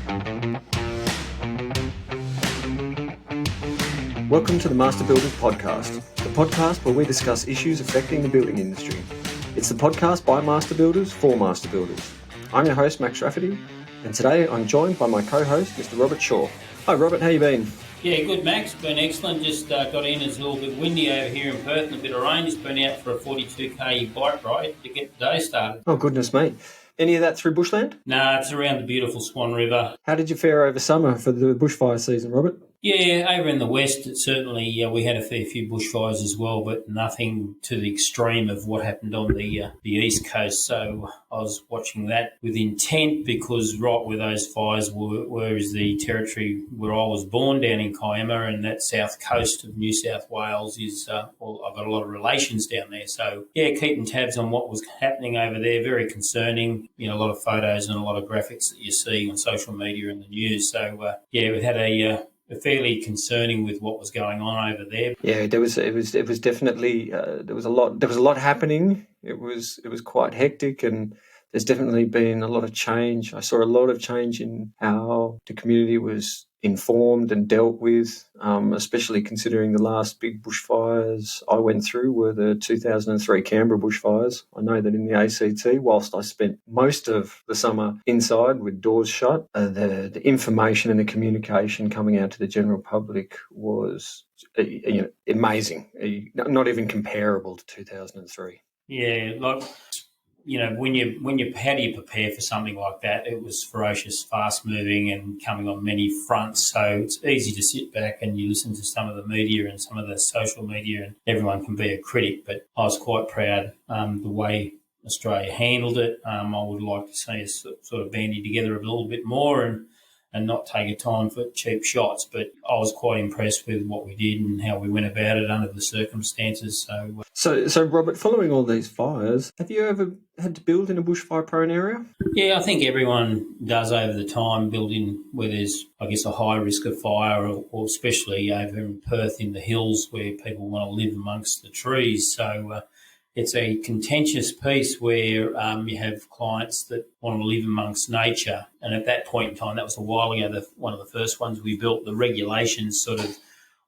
Welcome to the Master Builders Podcast, the podcast where we discuss issues affecting the building industry. It's the podcast by Master Builders for Master Builders. I'm your host, Max Rafferty, and today I'm joined by my co-host, Mr. Robert Shaw. Hi Robert, how you been? Yeah, good Max, been excellent. Just got in, it's a little bit windy over here in Perth and a bit of rain. Just been out for a 42k bike ride to get the day started. Oh goodness me. Any of that through bushland? No, it's around the beautiful Swan River. How did you fare over summer for the bushfire season, Robert? Yeah, over in the west, certainly we had a fair few bushfires as well, but nothing to the extreme of what happened on the east coast. So I was watching that with intent because right where those fires were is the territory where I was born, down in Kiama, and that south coast of New South Wales is, I've got a lot of relations down there. So yeah, keeping tabs on what was happening over there, very concerning. You know, a lot of photos and a lot of graphics that you see on social media and the news. So yeah, we had a fairly concerning with what was going on over there. Yeah, it was definitely there was a lot happening. It was quite hectic, and there's definitely been a lot of change. I saw a lot of change in how the community was informed and dealt with, especially considering the last big bushfires I went through were the 2003 Canberra bushfires. I know that in the ACT, whilst I spent most of the summer inside with doors shut, the information and the communication coming out to the general public was amazing, not even comparable to 2003. Yeah, like, you know, how do you prepare for something like that? It was ferocious, fast moving and coming on many fronts. So it's easy to sit back and you listen to some of the media and some of the social media, and everyone can be a critic. But I was quite proud the way Australia handled it. I would like to see us sort of bandy together a little bit more and not take a time for cheap shots. But I was quite impressed with what we did and how we went about it under the circumstances. So Robert, following all these fires, have you ever had to build in a bushfire prone area? Yeah, I think everyone does over the time, build in where there's, I guess, a high risk of fire, or especially over in Perth in the hills where people want to live amongst the trees. So it's a contentious piece where you have clients that want to live amongst nature. And at that point in time, that was a while ago, one of the first ones we built, the regulations sort of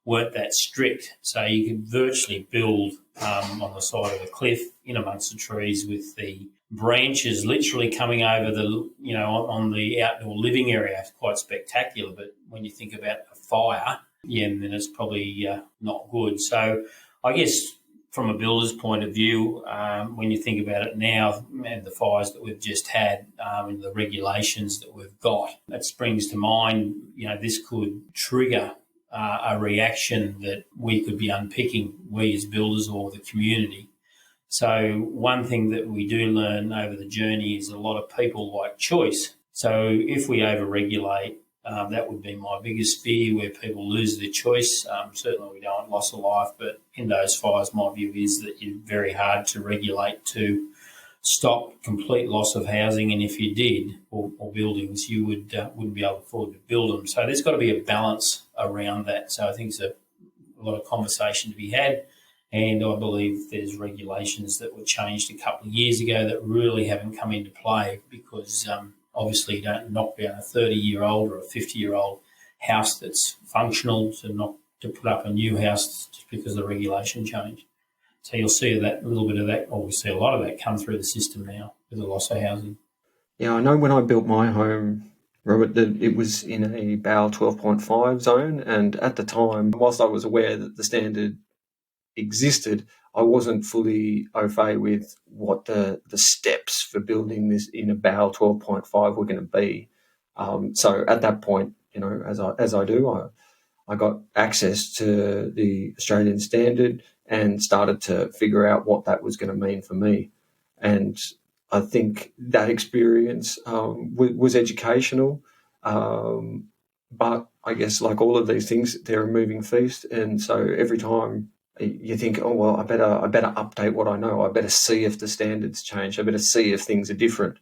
weren't that strict. So you could virtually build on the side of a cliff in amongst the trees with the branches literally coming over on the outdoor living area. It's quite spectacular. But when you think about a fire, then it's probably not good. So I guess from a builder's point of view, when you think about it now and the fires that we've just had and the regulations that we've got, it springs to mind, this could trigger a reaction that we could be unpicking, we as builders or the community. So one thing that we do learn over the journey is a lot of people like choice. So if we over-regulate, that would be my biggest fear, where people lose their choice. Certainly we don't want loss of life, but in those fires, my view is that it's very hard to regulate to stop complete loss of housing, and if you did, or buildings, you wouldn't be able to afford to build them. So there's got to be a balance around that. So I think there's a lot of conversation to be had, and I believe there's regulations that were changed a couple of years ago that really haven't come into play because obviously you don't knock down a 30-year-old or a 50-year-old house that's functional to put up a new house just because the regulation changed. So you'll see that a little bit of that, or we see a lot of that come through the system now with the loss of housing. Yeah, I know when I built my home, Robert, that it was in a BAL 12.5 zone, and at the time, whilst I was aware that the standard existed, I wasn't fully au fait with what the steps for building this in a BAL 12.5 were going to be. So at that point, as I do, I got access to the Australian Standard and started to figure out what that was going to mean for me. And I think that experience was educational, but I guess like all of these things, they're a moving feast. And so every time you think, oh, well, I better update what I know. I better see if the standards change. I better see if things are different.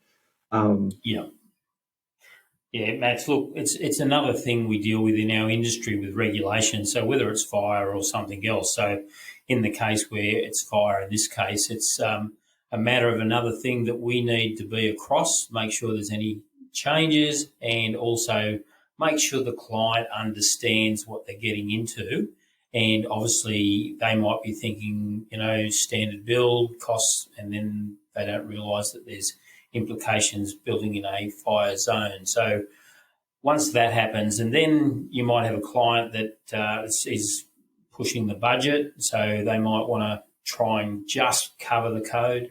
Yeah, Max, look, it's another thing we deal with in our industry with regulation. So whether it's fire or something else. So in the case where it's fire, in this case, it's a matter of another thing that we need to be across, make sure there's any changes, and also make sure the client understands what they're getting into. And obviously they might be thinking, standard build costs, and then they don't realise that there's implications building in a fire zone. So once that happens, and then you might have a client that is pushing the budget, so they might want to try and just cover the code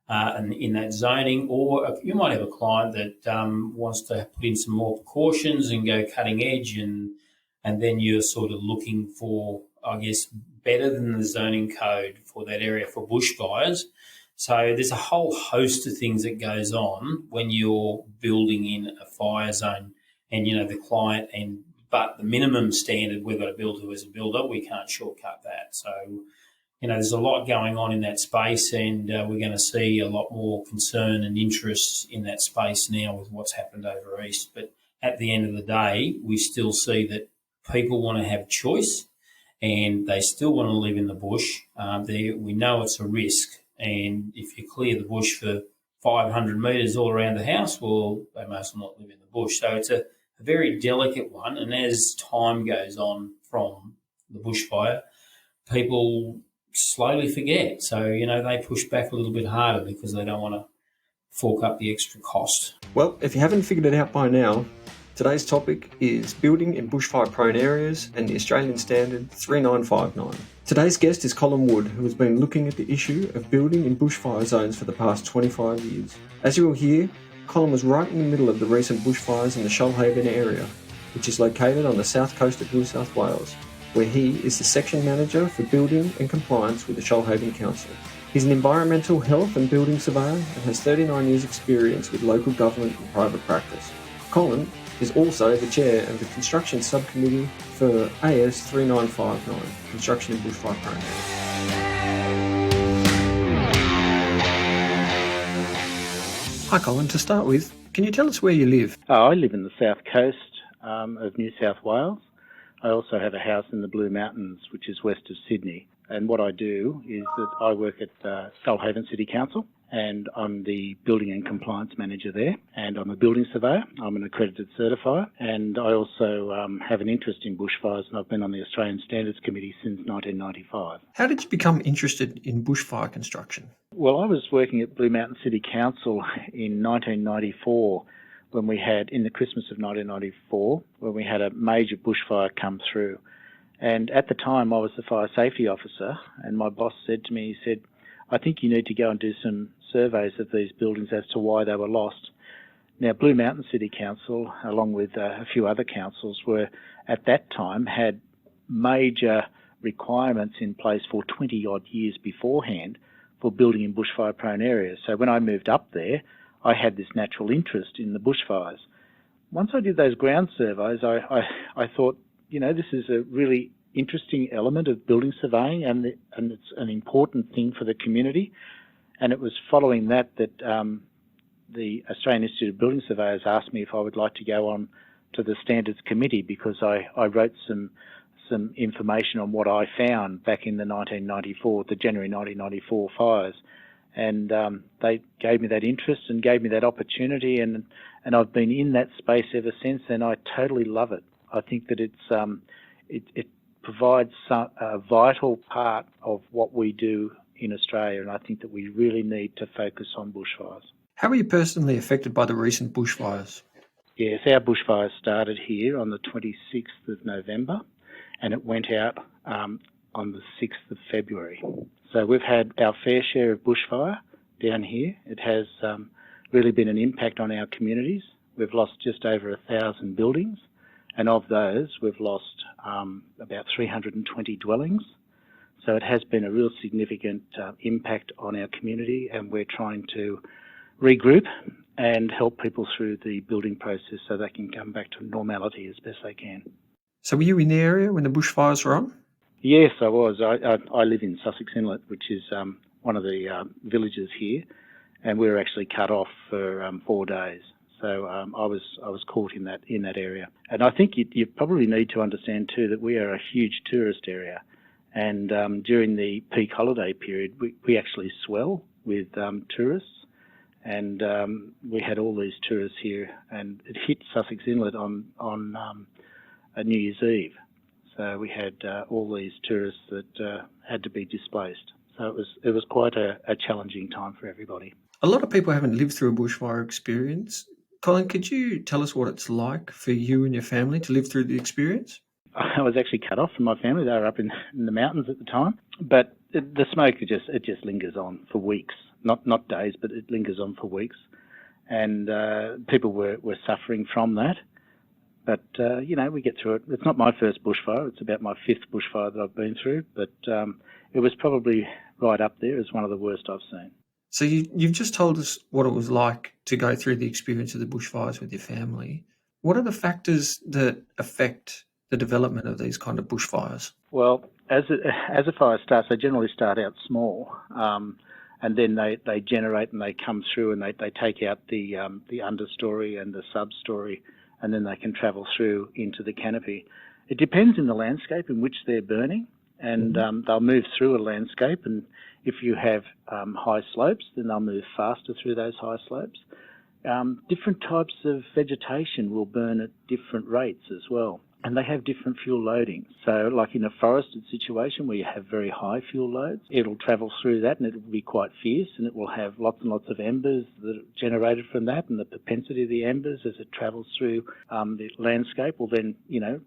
and in that zoning, or you might have a client that wants to put in some more precautions and go cutting edge, and then you're sort of looking for, I guess, better than the zoning code for that area for bushfires. So there's a whole host of things that goes on when you're building in a fire zone, and the client but the minimum standard we've got to build to as a builder, we can't shortcut that. So there's a lot going on in that space, and we're going to see a lot more concern and interest in that space now with what's happened over east. But at the end of the day, we still see that people want to have choice, and they still want to live in the bush. We know it's a risk, and if you clear the bush for 500 metres all around the house, well, they may as well not live in the bush. So it's a very delicate one, and as time goes on from the bushfire, people slowly forget. So, they push back a little bit harder because they don't want to fork up the extra cost. Well, if you haven't figured it out by now, today's topic is building in bushfire prone areas and the Australian Standard 3959. Today's guest is Colin Wood, who has been looking at the issue of building in bushfire zones for the past 25 years. As you will hear, Colin was right in the middle of the recent bushfires in the Shoalhaven area, which is located on the south coast of New South Wales, where he is the section manager for building and compliance with the Shoalhaven Council. He's an environmental health and building surveyor and has 39 years experience with local government and private practice. Colin is also the chair of the construction subcommittee for AS 3959, Construction in Bushfire Prone Areas. Hi Colin, to start with, can you tell us where you live? I live in the south coast of New South Wales. I also have a house in the Blue Mountains, which is west of Sydney. And what I do is that I work at Shoalhaven City Council, and I'm the building and compliance manager there. And I'm a building surveyor. I'm an accredited certifier. And I also have an interest in bushfires, and I've been on the Australian Standards Committee since 1995. How did you become interested in bushfire construction? Well, I was working at Blue Mountain City Council in 1994 when we had, in the Christmas of 1994, when we had a major bushfire come through. And at the time, I was the fire safety officer, and my boss said to me, he said, I think you need to go and do some surveys of these buildings as to why they were lost. Now, Blue Mountain City Council, along with a few other councils, were at that time had major requirements in place for 20-odd years beforehand for building in bushfire-prone areas. So when I moved up there, I had this natural interest in the bushfires. Once I did those ground surveys, I thought, this is a really interesting element of building surveying, and it's an important thing for the community. And it was following that the Australian Institute of Building Surveyors asked me if I would like to go on to the Standards Committee, because I wrote some information on what I found back in the January 1994 fires. And they gave me that interest and gave me that opportunity, and I've been in that space ever since, and I totally love it. I think that it provides a vital part of what we do in Australia, and I think that we really need to focus on bushfires. How were you personally affected by the recent bushfires? Yes, our bushfires started here on the 26th of November, and it went out on the 6th of February. So we've had our fair share of bushfire down here. It has really been an impact on our communities. We've lost just over 1,000 buildings, and of those we've lost about 320 dwellings. So it has been a real significant impact on our community, and we're trying to regroup and help people through the building process so they can come back to normality as best they can. So were you in the area when the bushfires were on? Yes, I was. I live in Sussex Inlet, which is one of the villages here, and we were actually cut off for 4 days. So I was caught in that area. And I think you probably need to understand too that we are a huge tourist area, and during the peak holiday period, we actually swell with tourists, and we had all these tourists here, and it hit Sussex Inlet on New Year's Eve. So we had all these tourists that had to be displaced. So it was quite a challenging time for everybody. A lot of people haven't lived through a bushfire experience. Colin, could you tell us what it's like for you and your family to live through the experience? I was actually cut off from my family. They were up in the mountains at the time. But the smoke, it just lingers on for weeks. Not days, but it lingers on for weeks. And people were suffering from that. But, we get through it. It's not my first bushfire. It's about my fifth bushfire that I've been through. But it was probably right up there as one of the worst I've seen. So you've just told us what it was like to go through the experience of the bushfires with your family. What are the factors that affect the development of these kind of bushfires? Well, as a fire starts, they generally start out small, and then they generate and they come through and they take out the understory and the substory, and then they can travel through into the canopy. It depends in the landscape in which they're burning, and they'll move through a landscape, and if you have high slopes, then they'll move faster through those high slopes. Different types of vegetation will burn at different rates as well, and they have different fuel loading. So like in a forested situation where you have very high fuel loads, it'll travel through that and it will be quite fierce, and it will have lots and lots of embers that are generated from that, and the propensity of the embers as it travels through the landscape will then,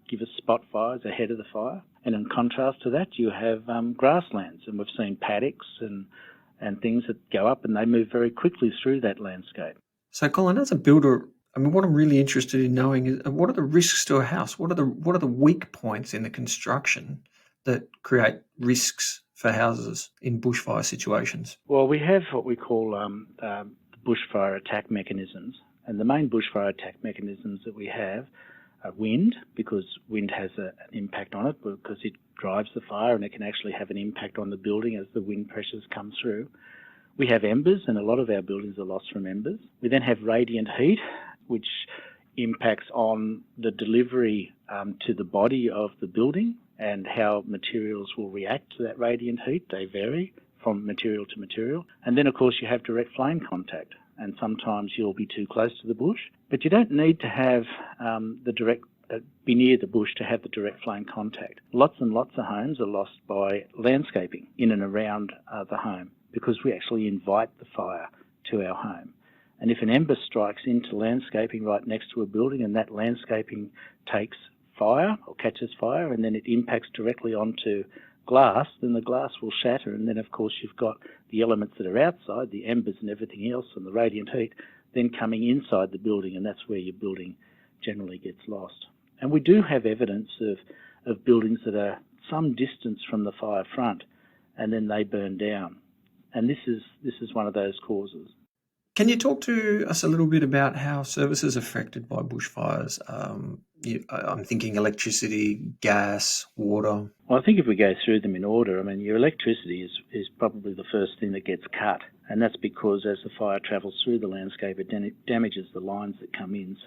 give us spot fires ahead of the fire. And in contrast to that, you have grasslands, and we've seen paddocks and things that go up and they move very quickly through that landscape. So, Colin, as a builder, what I'm really interested in knowing is what are the risks to a house? What are the weak points in the construction that create risks for houses in bushfire situations? Well, we have what we call bushfire attack mechanisms, and the main bushfire attack mechanisms that we have are wind, because wind has an impact on it because it drives the fire, and it can actually have an impact on the building as the wind pressures come through. We have embers, and a lot of our buildings are lost from embers. We then have radiant heat, which impacts on the delivery to the body of the building and how materials will react to that radiant heat. They vary from material to material. And then, of course, you have direct flame contact, and sometimes you'll be too close to the bush. But you don't need to have be near the bush to have the direct flame contact. Lots and lots of homes are lost by landscaping in and around the home, because we actually invite the fire to our home. And if an ember strikes into landscaping right next to a building, and that landscaping takes fire or catches fire, and then it impacts directly onto glass, then the glass will shatter, and then of course you've got the elements that are outside, the embers and everything else, and the radiant heat, then coming inside the building, and that's where your building generally gets lost. And we do have evidence of buildings that are some distance from the fire front, and then they burn down. And this is one of those causes. Can you talk to us a little bit about how services are affected by bushfires? I'm thinking electricity, gas, water. Well, I think if we go through them in order, your electricity is probably the first thing that gets cut. And that's because as the fire travels through the landscape, it damages the lines that come in.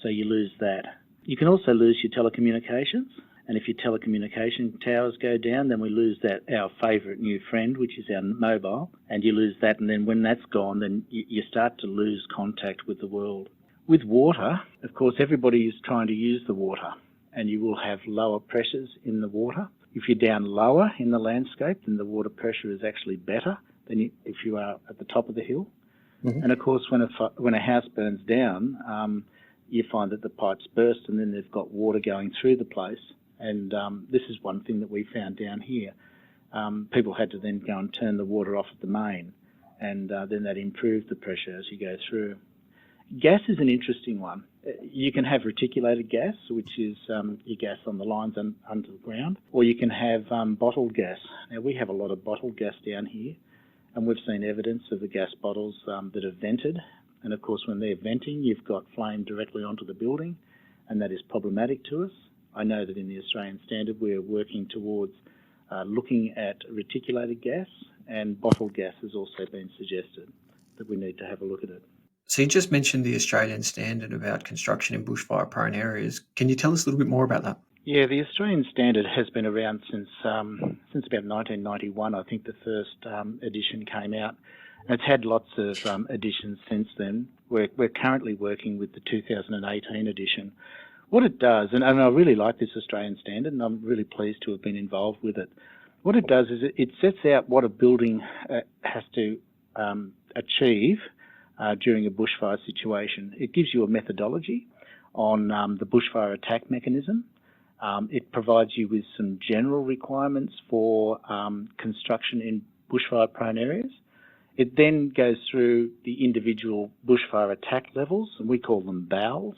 So you lose that. You can also lose your telecommunications. And if your telecommunication towers go down, then we lose our favourite new friend, which is our mobile, and you lose that. And then when that's gone, then you start to lose contact with the world. With water, of course, everybody is trying to use the water, and you will have lower pressures in the water. If you're down lower in the landscape, then the water pressure is actually better than if you are at the top of the hill. Mm-hmm. And of course, when a house burns down, you find that the pipes burst, and then they've got water going through the place. And this is one thing that we found down here. People had to then go and turn the water off at the main, and then that improved the pressure as you go through. Gas is an interesting one. You can have reticulated gas, which is your gas on the lines under the ground, or you can have bottled gas. Now, we have a lot of bottled gas down here, and we've seen evidence of the gas bottles that are vented. And of course, when they're venting, you've got flame directly onto the building, and that is problematic to us. I know that in the Australian Standard we're working towards looking at reticulated gas, and bottled gas has also been suggested that we need to have a look at it. So you just mentioned the Australian Standard about construction in bushfire prone areas. Can you tell us a little bit more about that? Yeah, the Australian Standard has been around since about 1991. I think the first edition came out, It's had lots of additions since then. We're currently working with the 2018 edition. What it does, and I really like this Australian standard, and I'm really pleased to have been involved with it. What it does is it sets out what a building has to achieve during a bushfire situation. It gives you a methodology on the bushfire attack mechanism. It provides you with some general requirements for construction in bushfire-prone areas. It then goes through the individual bushfire attack levels, and we call them BALs,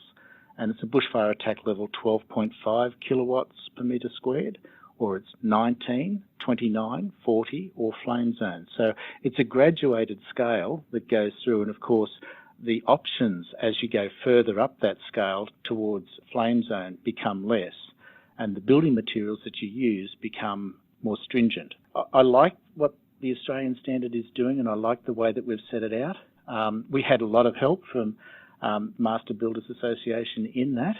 and it's a bushfire attack level 12.5 kilowatts per metre squared, or it's 19, 29, 40, or flame zone. So it's a graduated scale that goes through, and of course, the options as you go further up that scale towards flame zone become less, and the building materials that you use become more stringent. I like what the Australian standard is doing, and I like the way that we've set it out. We had a lot of help from Master Builders Association in that.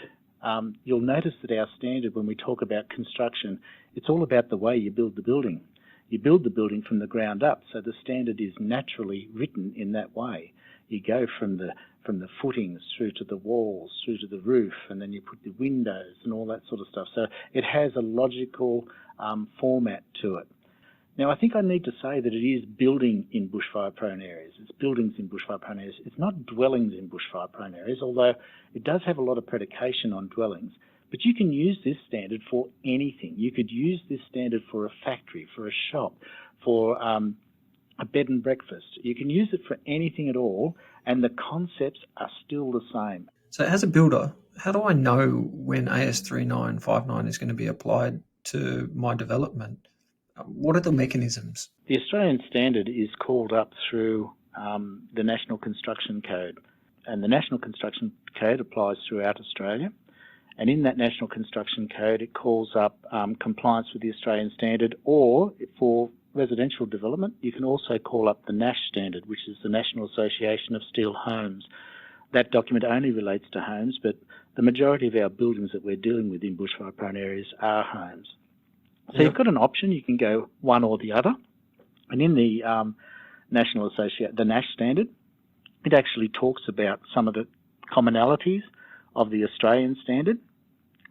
You'll notice that our standard, when we talk about construction, it's all about the way you build the building. You build the building from the ground up, so the standard is naturally written in that way. You go from the footings through to the walls, through to the roof, and then you put the windows and all that sort of stuff. So it has a logical format to it. Now, I think I need to say that it is building in bushfire-prone areas. It's buildings in bushfire-prone areas. It's not dwellings in bushfire-prone areas, although it does have a lot of predication on dwellings. But you can use this standard for anything. You could use this standard for a factory, for a shop, for a bed and breakfast. You can use it for anything at all, and the concepts are still the same. So as a builder, how do I know when AS3959 is going to be applied to my development? What are the mechanisms? The Australian standard is called up through the National Construction Code, and the National Construction Code applies throughout Australia. And in that National Construction Code, it calls up compliance with the Australian standard, or for residential development, you can also call up the Nash Standard, which is the National Association of Steel Homes. That document only relates to homes, but the majority of our buildings that we're dealing with in bushfire-prone areas are homes. So you've got an option, you can go one or the other. And in the the Nash Standard, it actually talks about some of the commonalities of the Australian standard,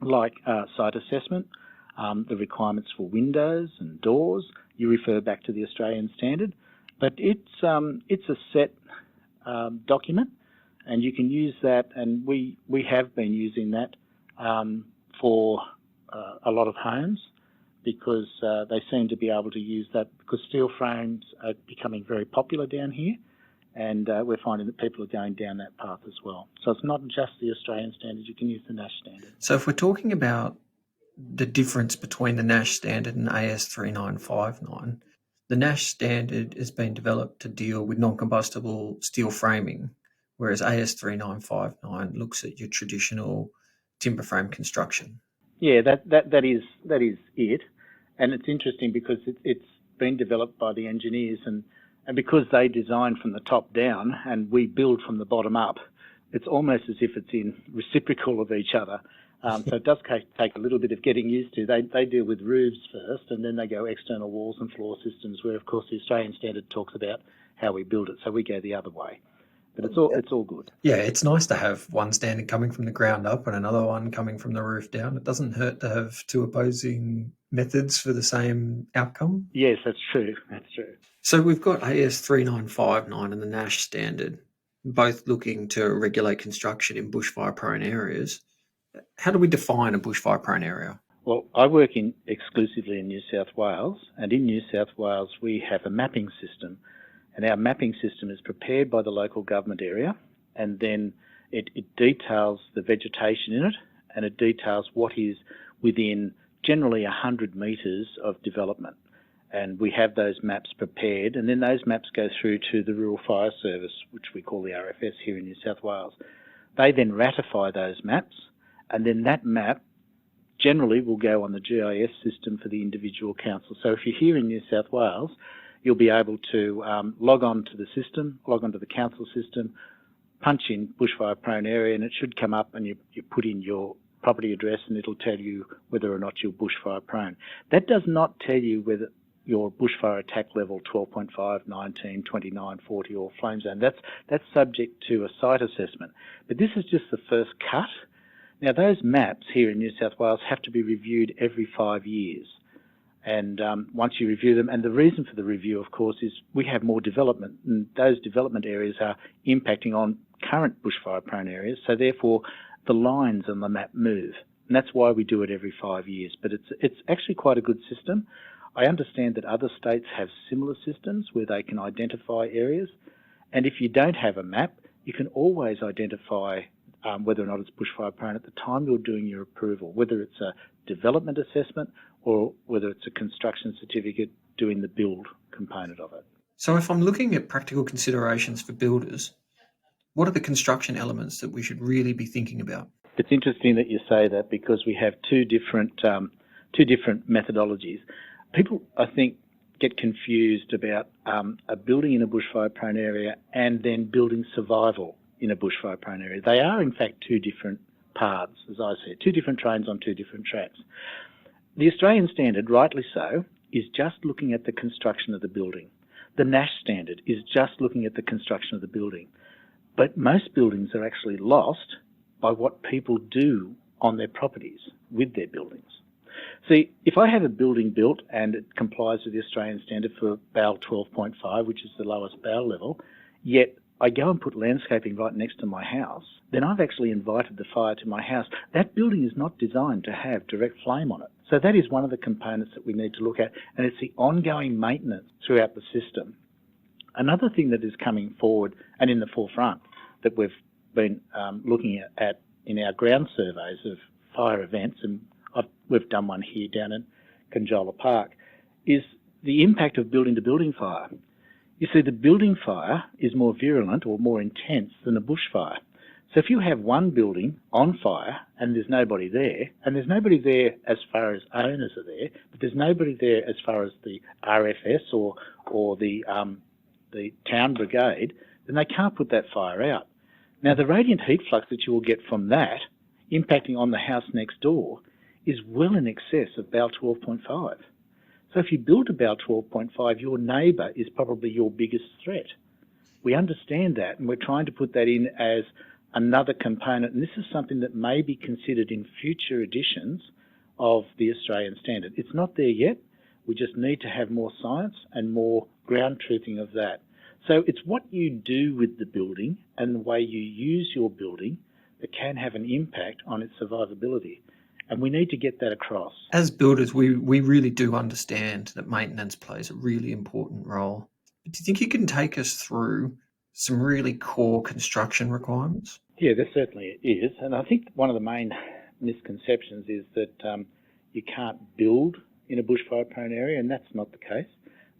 like site assessment, the requirements for windows and doors. You refer back to the Australian standard, but it's a set document, and you can use that, and we have been using that for a lot of homes, because they seem to be able to use that because steel frames are becoming very popular down here, and we're finding that people are going down that path as well. So it's not just the Australian standard, you can use the Nash Standard. So if we're talking about the difference between the Nash Standard and AS3959, the Nash Standard has been developed to deal with non-combustible steel framing, whereas AS3959 looks at your traditional timber frame construction. Yeah, that is it, and it's interesting because it's been developed by the engineers, and because they design from the top down and we build from the bottom up, it's almost as if it's in reciprocal of each other. So it does take a little bit of getting used to. They deal with roofs first, and then they go external walls and floor systems, where of course the Australian standard talks about how we build it, so we go the other way. But it's all good. Yeah, it's nice to have one standard coming from the ground up and another one coming from the roof down. It doesn't hurt to have two opposing methods for the same outcome. Yes, that's true. That's true. So we've got AS3959 and the Nash Standard, both looking to regulate construction in bushfire-prone areas. How do we define a bushfire-prone area? Well, I work exclusively in New South Wales, and in New South Wales we have a mapping system. And our mapping system is prepared by the local government area, and then it details the vegetation in it, and it details what is within generally 100 metres of development. And we have those maps prepared, and then those maps go through to the Rural Fire Service, which we call the RFS here in New South Wales. They then ratify those maps, and then that map generally will go on the GIS system for the individual council. So if you're here in New South Wales, you'll be able to log on to the system, log on to the council system, punch in bushfire prone area, and it should come up, and you put in your property address, and it'll tell you whether or not you're bushfire prone. That does not tell you whether your bushfire attack level 12.5, 19, 29, 40 or flame zone. That's subject to a site assessment. But this is just the first cut. Now those maps here in New South Wales have to be reviewed every 5 years. And once you review them, and the reason for the review, of course, is we have more development, and those development areas are impacting on current bushfire-prone areas, so therefore the lines on the map move. And that's why we do it every 5 years. But it's actually quite a good system. I understand that other states have similar systems where they can identify areas. And if you don't have a map, you can always identify whether or not it's bushfire prone at the time you're doing your approval, whether it's a development assessment or whether it's a construction certificate doing the build component of it. So if I'm looking at practical considerations for builders, what are the construction elements that we should really be thinking about? It's interesting that you say that because we have two different methodologies. People, I think, get confused about a building in a bushfire-prone area and then building survival in a bushfire-prone area. They are, in fact, two different paths, as I said, two different trains on two different tracks. The Australian Standard, rightly so, is just looking at the construction of the building. The Nash Standard is just looking at the construction of the building. But most buildings are actually lost by what people do on their properties with their buildings. See, if I have a building built and it complies with the Australian Standard for BAL 12.5, which is the lowest BAL level, yet I go and put landscaping right next to my house, then I've actually invited the fire to my house. That building is not designed to have direct flame on it. So that is one of the components that we need to look at, and it's the ongoing maintenance throughout the system. Another thing that is coming forward and in the forefront that we've been looking at in our ground surveys of fire events, and we've done one here down in Conjola Park, is the impact of building-to-building fire. You see, the building fire is more virulent or more intense than a bushfire. So if you have one building on fire and there's nobody there, and there's nobody there as far as owners are there, but there's nobody there as far as the RFS or the town brigade, then they can't put that fire out. Now, the radiant heat flux that you will get from that, impacting on the house next door, is well in excess of BAL 12.5. So if you build a BAL 12.5, your neighbour is probably your biggest threat. We understand that, and we're trying to put that in as another component, and this is something that may be considered in future editions of the Australian Standard. It's not there yet. We just need to have more science and more ground truthing of that. So it's what you do with the building and the way you use your building that can have an impact on its survivability. And we need to get that across. As builders, we really do understand that maintenance plays a really important role. But do you think you can take us through some really core construction requirements? Yeah, there certainly is. And I think one of the main misconceptions is that you can't build in a bushfire-prone area, and that's not the case.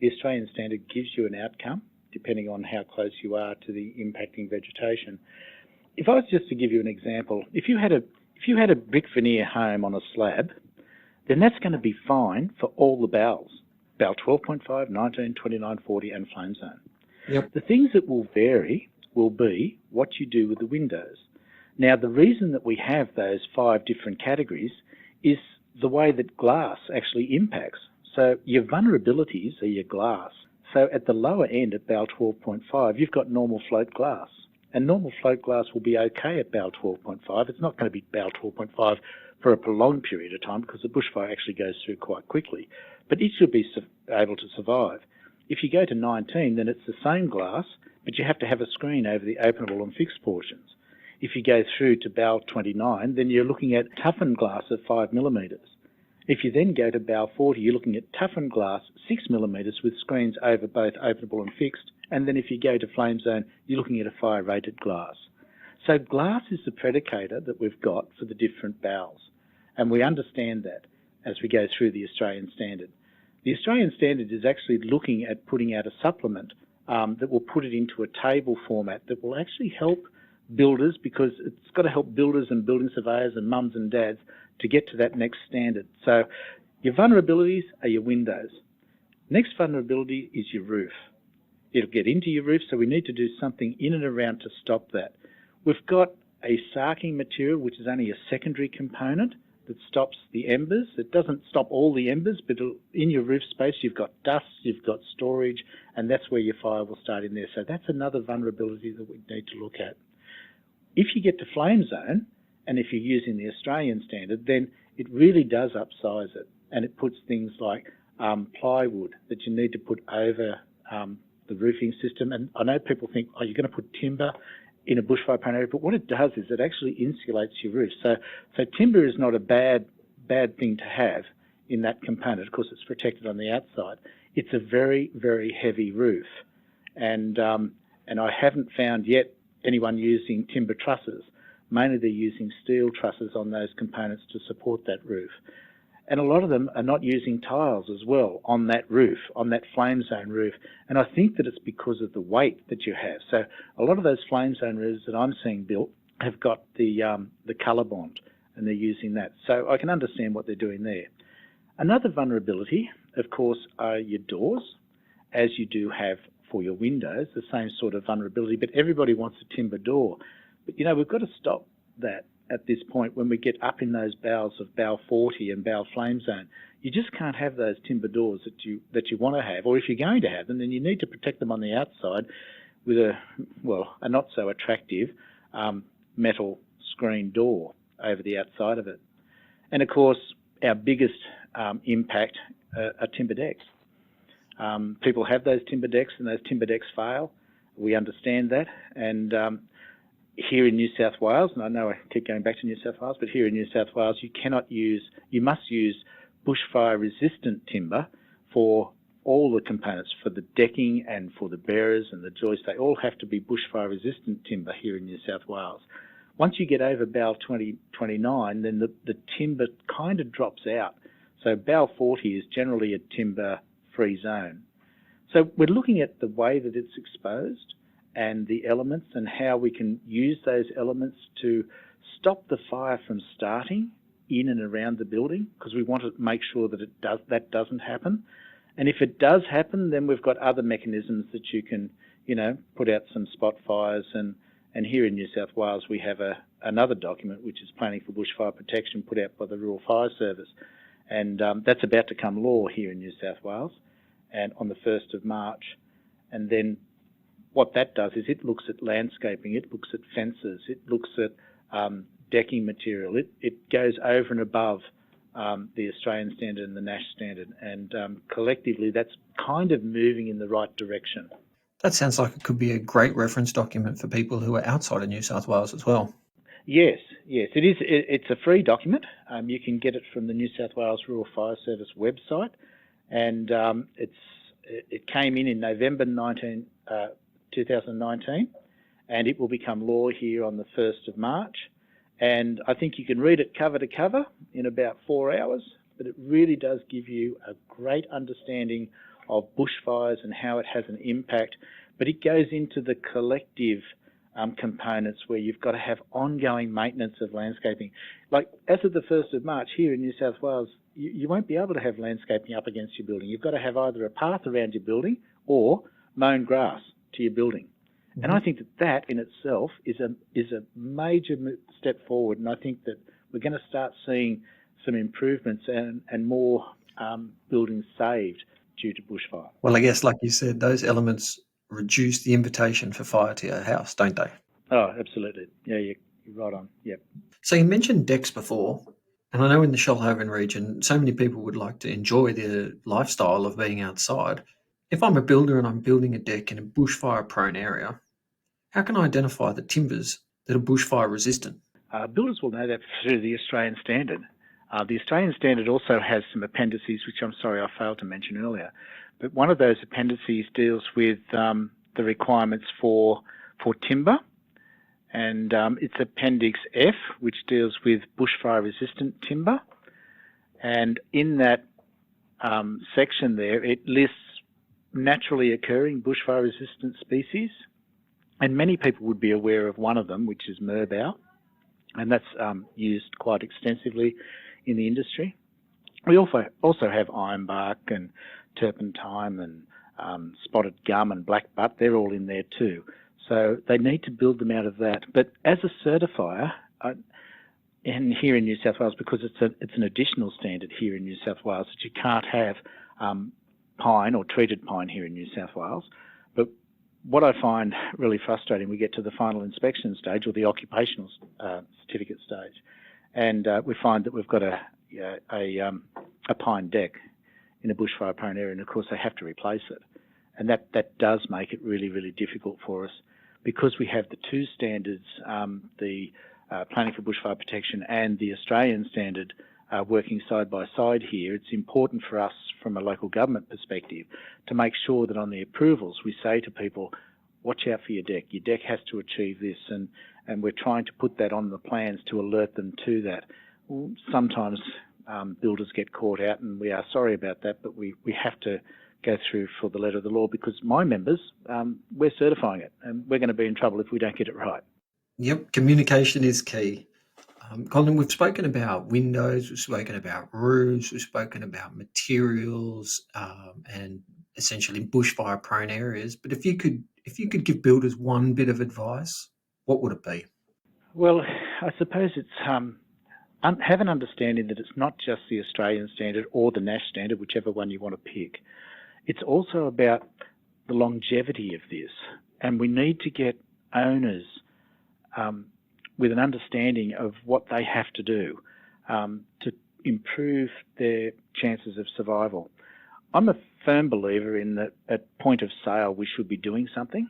The Australian Standard gives you an outcome, depending on how close you are to the impacting vegetation. If I was just to give you an example, if you had a brick veneer home on a slab, then that's going to be fine for all the BALs, BAL 12.5, 19, 29, 40 and flame zone. Yep. The things that will vary will be what you do with the windows. Now, the reason that we have those 5 different categories is the way that glass actually impacts. So your vulnerabilities are your glass. So at the lower end at BAL 12.5, you've got normal float glass. And normal float glass will be okay at BAL 12.5. It's not going to be BAL 12.5 for a prolonged period of time because the bushfire actually goes through quite quickly. But it should be able to survive. If you go to 19, then it's the same glass, but you have to have a screen over the openable and fixed portions. If you go through to BAL 29, then you're looking at toughened glass of 5 millimetres. If you then go to BAL 40, you're looking at toughened glass 6 millimetres with screens over both openable and fixed. And then if you go to flame zone, you're looking at a fire-rated glass. So glass is the predicator that we've got for the different BALs. And we understand that as we go through the Australian Standard. The Australian Standard is actually looking at putting out a supplement that will put it into a table format that will actually help builders, because it's got to help builders and building surveyors and mums and dads to get to that next standard. So your vulnerabilities are your windows. Next vulnerability is your roof. It'll get into your roof, so we need to do something in and around to stop that. We've got a sarking material, which is only a secondary component that stops the embers. It doesn't stop all the embers, but in your roof space, you've got dust, you've got storage, and that's where your fire will start in there. So that's another vulnerability that we need to look at. If you get to flame zone, and if you're using the Australian standard, then it really does upsize it, and it puts things like plywood that you need to put over the roofing system. And I know people think, oh, you're going to put timber in a bushfire prone area, but what it does is it actually insulates your roof. So timber is not a bad thing to have in that component. Of course, it's protected on the outside. It's a very, very heavy roof, and I haven't found yet anyone using timber trusses. Mainly they're using steel trusses on those components to support that roof. And a lot of them are not using tiles as well on that roof, on that flame zone roof. And I think that it's because of the weight that you have. So a lot of those flame zone roofs that I'm seeing built have got the colour bond, and they're using that. So I can understand what they're doing there. Another vulnerability, of course, are your doors, as you do have for your windows, the same sort of vulnerability, but everybody wants a timber door. But, you know, we've got to stop that at this point when we get up in those bowels of bow 40 and bow flame zone. You just can't have those timber doors that you want to have, or if you're going to have them, then you need to protect them on the outside with a not so attractive metal screen door over the outside of it. And of course, our biggest impact are timber decks. People have those timber decks, and those timber decks fail. We understand that, and here in New South Wales, and I know I keep going back to New South Wales, but here in New South Wales, you must use bushfire resistant timber for all the components, for the decking and for the bearers and the joists. They all have to be bushfire resistant timber here in New South Wales. Once you get over bow 29, then the timber kind of drops out. So bow 40 is generally a timber free zone. So we're looking at the way that it's exposed and the elements and how we can use those elements to stop the fire from starting in and around the building, because we want to make sure that that doesn't happen. And if it does happen, then we've got other mechanisms that you can, put out some spot fires. And here in New South Wales, we have another document, which is Planning for Bushfire Protection, put out by the Rural Fire Service. And that's about to come law here in New South Wales, and on the 1st of March. And then what that does is it looks at landscaping, it looks at fences, it looks at decking material. It goes over and above the Australian Standard and the Nash Standard. And collectively, that's kind of moving in the right direction. That sounds like it could be a great reference document for people who are outside of New South Wales as well. Yes, it is. It's a free document. You can get it from the New South Wales Rural Fire Service website, and it came in November 2019, and it will become law here on the 1st of March. And I think you can read it cover to cover in about 4 hours, but it really does give you a great understanding of bushfires and how it has an impact. But it goes into the collective components where you've got to have ongoing maintenance of landscaping. Like as of the 1st of March here in New South Wales, you won't be able to have landscaping up against your building. You've got to have either a path around your building or mown grass to your building. Mm-hmm. And I think that in itself is a major step forward. And I think that we're going to start seeing some improvements and more buildings saved due to bushfire. Well, I guess, like you said, those elements reduce the invitation for fire to your house, don't they? Oh, absolutely. Yeah, you're right on. Yep. So you mentioned decks before, and I know in the Shoalhaven region, so many people would like to enjoy the lifestyle of being outside. If I'm a builder and I'm building a deck in a bushfire prone area, how can I identify the timbers that are bushfire resistant? Builders will know that through the Australian Standard. The Australian Standard also has some appendices, which I'm sorry I failed to mention earlier. But one of those appendices deals with the requirements for timber, and it's Appendix F, which deals with bushfire-resistant timber. And in that section there, it lists naturally occurring bushfire-resistant species, and many people would be aware of one of them, which is merbau, and that's used quite extensively in the industry. We also have ironbark and turpentine and spotted gum and black butt. They're all in there too. So they need to build them out of that. But as a certifier, and here in New South Wales, because it's an additional standard here in New South Wales, that you can't have pine or treated pine here in New South Wales. But what I find really frustrating, we get to the final inspection stage or the occupational certificate stage, and we find that we've got a pine deck in a bushfire prone area, and of course they have to replace it. And that does make it really, really difficult for us, because we have the two standards, the Planning for Bushfire Protection and the Australian standard working side by side here. It's important for us from a local government perspective to make sure that on the approvals we say to people, watch out for your deck. Your deck has to achieve this, and we're trying to put that on the plans to alert them to that. Sometimes builders get caught out, and we are sorry about that, but we have to go through for the letter of the law, because my members, we're certifying it, and we're going to be in trouble if we don't get it right. Yep, communication is key. Colin, we've spoken about windows, we've spoken about roofs, we've spoken about materials, and essentially bushfire prone areas. But if you could give builders one bit of advice, what would it be? Well, I suppose it's have an understanding that it's not just the Australian standard or the Nash Standard, whichever one you want to pick. It's also about the longevity of this, and we need to get owners with an understanding of what they have to do to improve their chances of survival. I'm a firm believer in that at point of sale we should be doing something,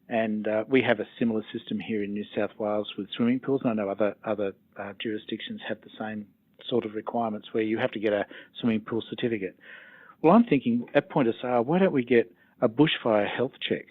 and we have a similar system here in New South Wales with swimming pools, and I know other jurisdictions have the same sort of requirements where you have to get a swimming pool certificate. Well, I'm thinking at point of sale, why don't we get a bushfire health check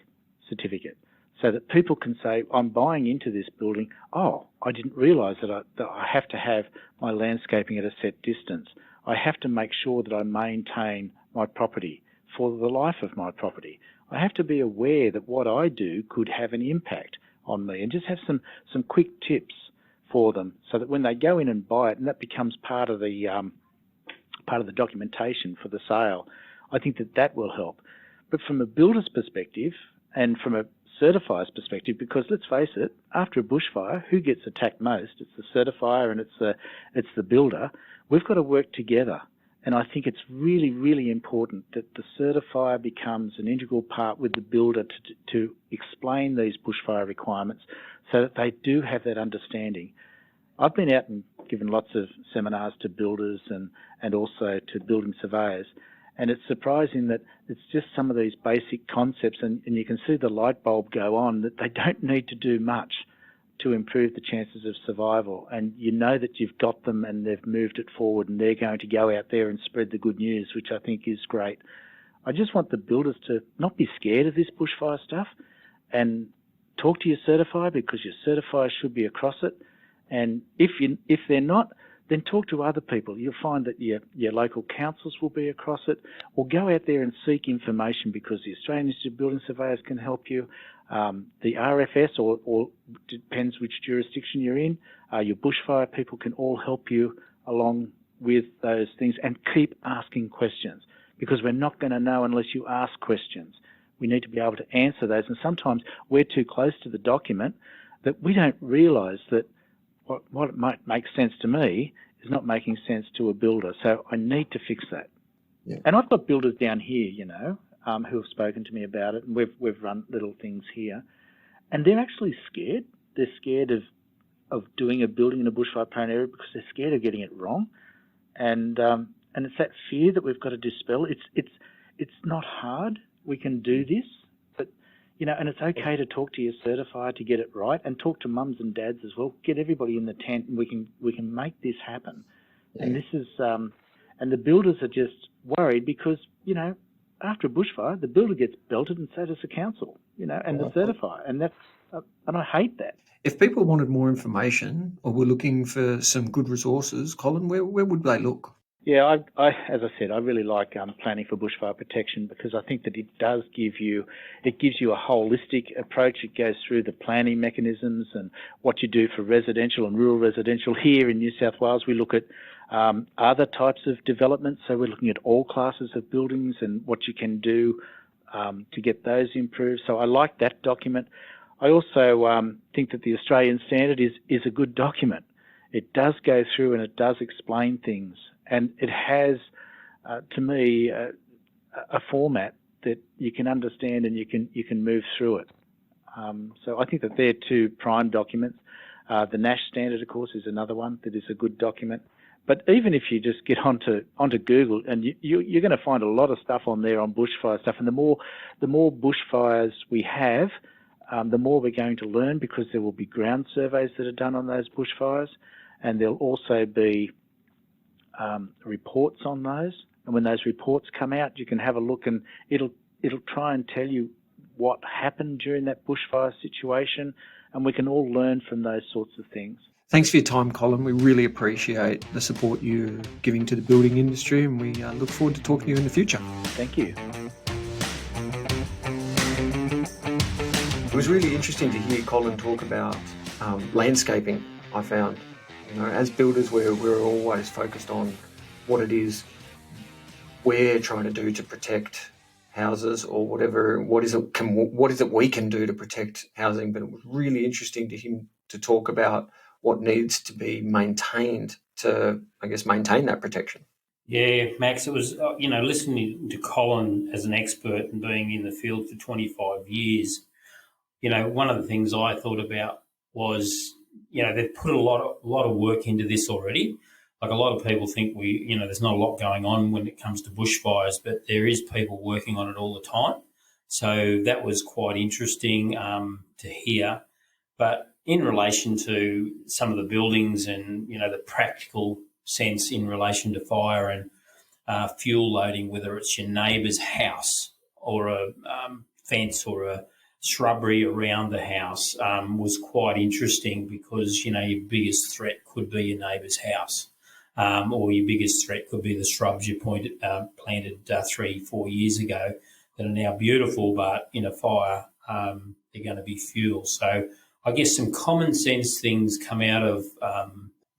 certificate, so that people can say, I'm buying into this building, oh, I didn't realise that I have to have my landscaping at a set distance. I have to make sure that I maintain my property for the life of my property. I have to be aware that what I do could have an impact on me, and just have some quick tips for them, so that when they go in and buy it, and that becomes part of the documentation for the sale, I think that will help. But from a builder's perspective and from a certifier's perspective, because let's face it, after a bushfire, who gets attacked most? It's the certifier and it's the builder. We've got to work together, and I think it's really, really important that the certifier becomes an integral part with the builder to explain these bushfire requirements, so that they do have that understanding. I've been out and given lots of seminars to builders and also to building surveyors, and it's surprising that it's just some of these basic concepts, and you can see the light bulb go on, that they don't need to do much to improve the chances of survival. And you know that you've got them and they've moved it forward, and they're going to go out there and spread the good news, which I think is great. I just want the builders to not be scared of this bushfire stuff, and talk to your certifier, because your certifier should be across it. And if they're not, then talk to other people. You'll find that your local councils will be across it, or go out there and seek information, because the Australian Institute of Building Surveyors can help you. The RFS, or depends which jurisdiction you're in, your bushfire people can all help you along with those things, and keep asking questions, because we're not going to know unless you ask questions. We need to be able to answer those, and sometimes we're too close to the document that we don't realise that what might make sense to me is not making sense to a builder. So I need to fix that. Yeah. And I've got builders down here, who have spoken to me about it, and we've run little things here, and they're actually scared. They're scared of doing a building in a bushfire prone area, because they're scared of getting it wrong, and it's that fear that we've got to dispel. It's not hard. We can do this, but and it's okay to talk to your certifier to get it right, and talk to mums and dads as well. Get everybody in the tent, and we can make this happen. Yeah. And this is and the builders are just worried, because after a bushfire, the builder gets belted, and so does the council, and the certifier, and I hate that. If people wanted more information, or were looking for some good resources, Colin, where would they look? Yeah, I as I said, I really like planning for bushfire protection, because I think that it gives you a holistic approach. It goes through the planning mechanisms and what you do for residential and rural residential. Here in New South Wales, we look at other types of development. So we're looking at all classes of buildings and what you can do to get those improved. So I like that document. I also think that the Australian Standard is a good document. it does go through and it does explain things. And it has, to me, a format that you can understand and you can move through it. So I think that they're two prime documents. The Nash Standard, of course, is another one that is a good document. But even if you just get onto Google, and you're going to find a lot of stuff on there on bushfire stuff. And the more bushfires we have, the more we're going to learn, because there will be ground surveys that are done on those bushfires, and there'll also be reports on those. And when those reports come out, you can have a look, and it'll try and tell you what happened during that bushfire situation, and we can all learn from those sorts of things. Thanks for your time, Colin. We really appreciate the support you're giving to the building industry, and we look forward to talking to you in the future. Thank you. It was really interesting to hear Colin talk about landscaping. I found, as builders, we're always focused on what it is we're trying to do to protect houses, or whatever. What is it we can do to protect housing? But it was really interesting to him to talk about what needs to be maintained to, I guess, maintain that protection. Yeah, Max, it was, listening to Colin as an expert and being in the field for 25 years, one of the things I thought about was, they've put a lot of work into this already. Like, a lot of people think there's not a lot going on when it comes to bushfires, but there is people working on it all the time. So that was quite interesting to hear. But in relation to some of the buildings and, the practical sense in relation to fire and fuel loading, whether it's your neighbour's house or a fence or a shrubbery around the house, was quite interesting, because, your biggest threat could be your neighbour's house, or your biggest threat could be the shrubs you planted 3-4 years ago that are now beautiful, but in a fire they're going to be fuel. So I guess some common sense things come out of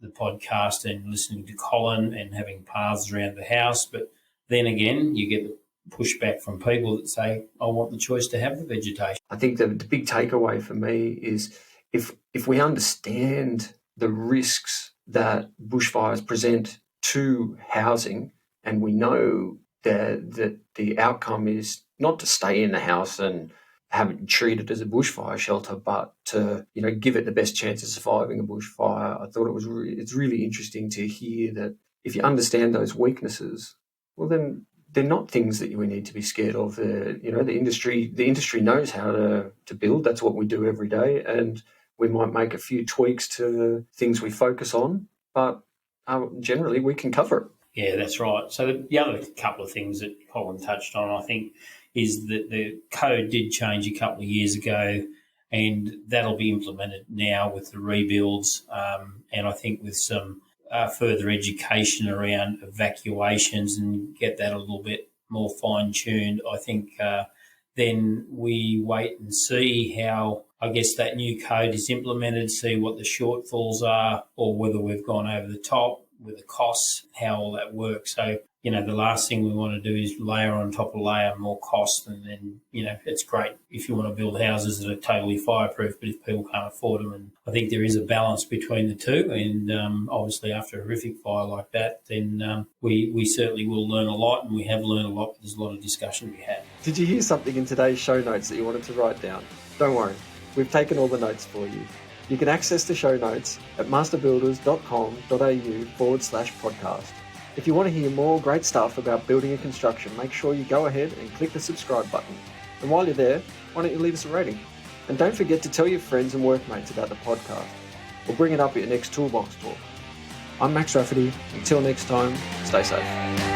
the podcast and listening to Colin and having paths around the house. But then again, you get the pushback from people that say, I want the choice to have the vegetation. I think the big takeaway for me is if we understand the risks that bushfires present to housing, and we know that the outcome is not to stay in the house and have it treated as a bushfire shelter, but to give it the best chance of surviving a bushfire. I thought it's really interesting to hear that if you understand those weaknesses, well, then they're not things that we need to be scared of. The industry knows how to build. That's what we do every day, and we might make a few tweaks to things we focus on, but generally we can cover it. Yeah, that's right. So the other couple of things that Colin touched on, I think, is that the code did change a couple of years ago, and that'll be implemented now with the rebuilds, and I think with some further education around evacuations and get that a little bit more fine-tuned. I think then we wait and see how, I guess, that new code is implemented, see what the shortfalls are, or whether we've gone over the top with the costs, how all that works. So, the last thing we want to do is layer on top of layer more cost, and then, it's great if you want to build houses that are totally fireproof, but if people can't afford them. And I think there is a balance between the two, and obviously after a horrific fire like that, then we certainly will learn a lot, and we have learned a lot, but there's a lot of discussion to be had. Did you hear something in today's show notes that you wanted to write down? Don't worry, we've taken all the notes for you. You can access the show notes at masterbuilders.com.au/podcast. If you want to hear more great stuff about building and construction, make sure you go ahead and click the subscribe button. And while you're there, why don't you leave us a rating? And don't forget to tell your friends and workmates about the podcast. We'll bring it up at your next Toolbox Talk. I'm Max Rafferty. Until next time, stay safe.